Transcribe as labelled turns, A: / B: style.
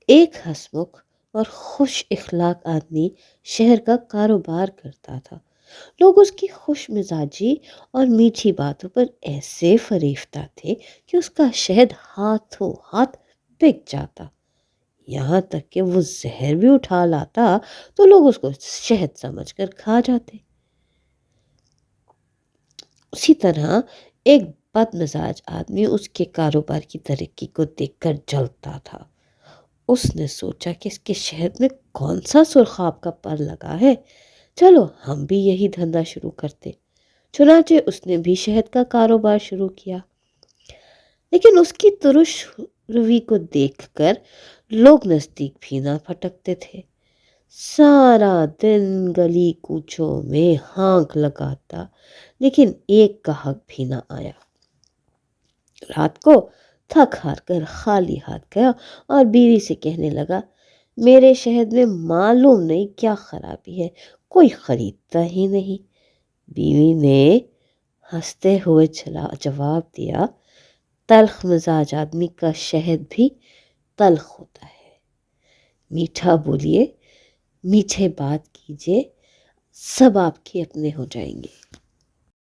A: ایک ہسمکھ اور خوش اخلاق آدمی شہر کا کاروبار کرتا تھا۔ لوگ اس کی خوش مزاجی اور میٹھی باتوں پر ایسے فریفتہ تھے کہ اس کا شہد ہاتھوں ہاتھ بک جاتا۔ یہاں تک کہ وہ زہر بھی اٹھا لاتا تو لوگ اس کو شہد سمجھ کر کھا جاتے۔ اسی طرح ایک بد مزاج آدمی اس کے کاروبار کی ترقی کو دیکھ کر جلتا تھا۔ اس نے سوچا کہ اس کے شہد میں کون سا سرخاب کا پر لگا ہے، چلو ہم بھی یہی دھندا شروع کرتے۔ چنانچہ اس نے بھی شہد کا کاروبار شروع کیا، لیکن اس کی ترش روی کو دیکھ کر لوگ نزدیک بھی نہ پھٹکتے تھے۔ سارا دن گلی کوچوں میں ہانک لگاتا، لیکن ایک گاہک بھی نہ آیا۔ رات کو تھک ہار کر خالی ہاتھ گیا اور بیوی سے کہنے لگا، میرے شہد میں معلوم نہیں کیا خرابی ہے، کوئی خریدتا ہی نہیں۔ بیوی نے ہنستے ہوئے جواب دیا، تلخ مزاج آدمی کا شہد بھی تلخ ہوتا ہے۔ میٹھا بولیے، میٹھے بات کیجیے، سب آپ کے اپنے ہو جائیں گے۔